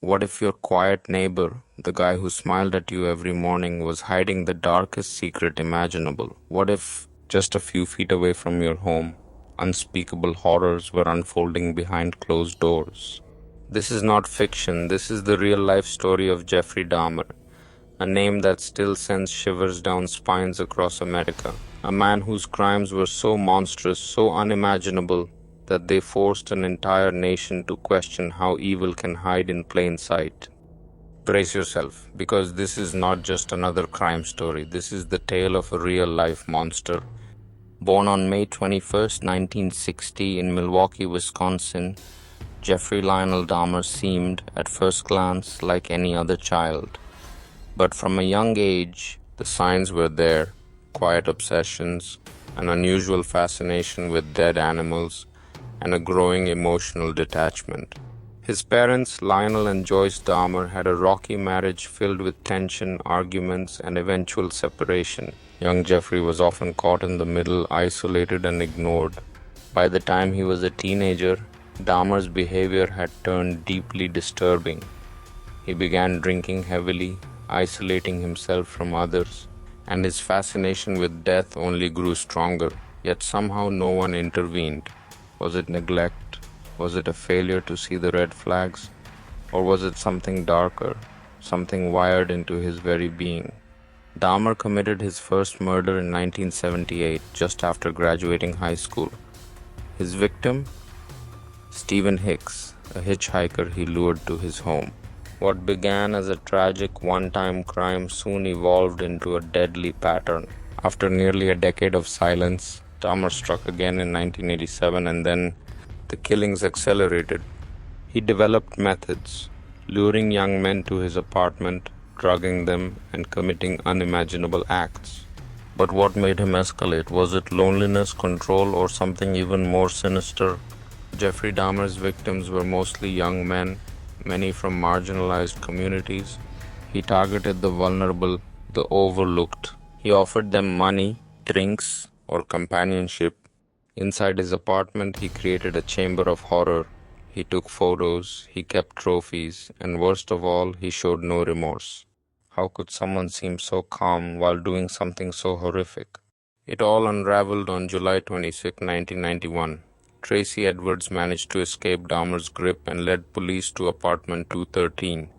What if your quiet neighbor, the guy who smiled at you every morning, was hiding the darkest secret imaginable? What if, just a few feet away from your home, unspeakable horrors were unfolding behind closed doors? This is not fiction, this is the real life story of Jeffrey Dahmer, a name that still sends shivers down spines across America. A man whose crimes were so monstrous, so unimaginable, that they forced an entire nation to question how evil can hide in plain sight. Brace yourself, because this is not just another crime story. This is the tale of a real-life monster. Born on May 21st, 1960 in Milwaukee, Wisconsin, Jeffrey Lionel Dahmer seemed, at first glance, like any other child. But from a young age, the signs were there: quiet obsessions, an unusual fascination with dead animals, and a growing emotional detachment. His parents, Lionel and Joyce Dahmer, had a rocky marriage filled with tension, arguments, and eventual separation. Young Jeffrey was often caught in the middle, isolated and ignored. By the time he was a teenager, Dahmer's behavior had turned deeply disturbing. He began drinking heavily, isolating himself from others, and his fascination with death only grew stronger. Yet somehow no one intervened. Was it neglect? Was it a failure to see the red flags? Or was it something darker, something wired into his very being? Dahmer committed his first murder in 1978, just after graduating high school. His victim? Stephen Hicks, a hitchhiker he lured to his home. What began as a tragic one-time crime soon evolved into a deadly pattern. After nearly a decade of silence, Dahmer struck again in 1987, and then the killings accelerated. He developed methods, luring young men to his apartment, drugging them, and committing unimaginable acts. But what made him escalate? Was it loneliness, control, or something even more sinister? Jeffrey Dahmer's victims were mostly young men, many from marginalized communities. He targeted the vulnerable, the overlooked. He offered them money, drinks, or companionship. Inside his apartment, he created a chamber of horror. He took photos, he kept trophies, and worst of all, he showed no remorse. How could someone seem so calm while doing something so horrific? It all unraveled on July 26, 1991. Tracy Edwards managed to escape Dahmer's grip and led police to apartment 213.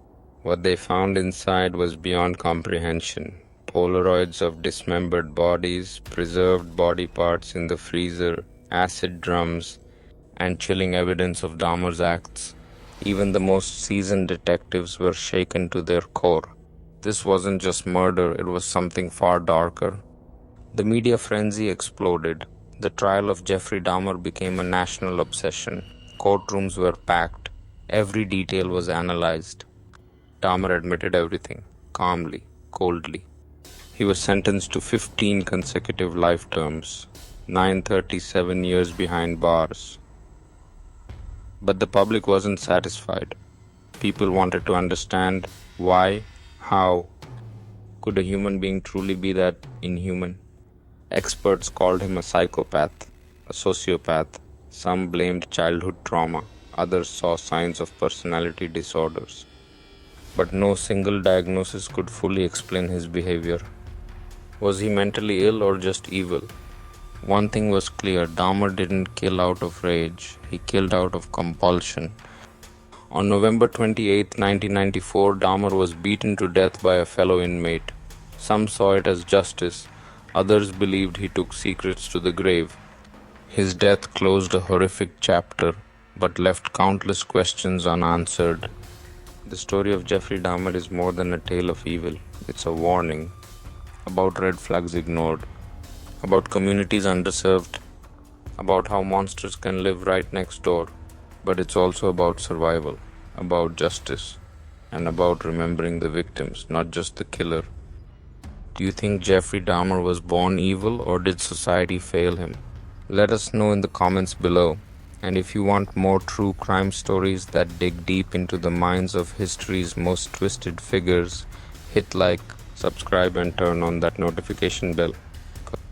What they found inside was beyond comprehension. Polaroids of dismembered bodies, preserved body parts in the freezer, acid drums, and chilling evidence of Dahmer's acts. Even the most seasoned detectives were shaken to their core. This wasn't just murder, it was something far darker. The media frenzy exploded. The trial of Jeffrey Dahmer became a national obsession. Courtrooms were packed. Every detail was analyzed. Dahmer admitted everything, calmly, coldly. He was sentenced to 15 consecutive life terms, 937 years behind bars. But the public wasn't satisfied. People wanted to understand why, how. Could a human being truly be that inhuman? Experts called him a psychopath, a sociopath. Some blamed childhood trauma. Others saw signs of personality disorders. But no single diagnosis could fully explain his behavior. Was he mentally ill or just evil? One thing was clear: Dahmer didn't kill out of rage, he killed out of compulsion. On November 28, 1994, Dahmer was beaten to death by a fellow inmate. Some saw it as justice, others believed he took secrets to the grave. His death closed a horrific chapter, but left countless questions unanswered. The story of Jeffrey Dahmer is more than a tale of evil. It's a warning about red flags ignored, about communities underserved, about how monsters can live right next door. But it's also about survival, about justice, and about remembering the victims, not just the killer. Do you think Jeffrey Dahmer was born evil, or did society fail him? Let us know in the comments below. And if you want more true crime stories that dig deep into the minds of history's most twisted figures, hit like, subscribe, and turn on that notification bell.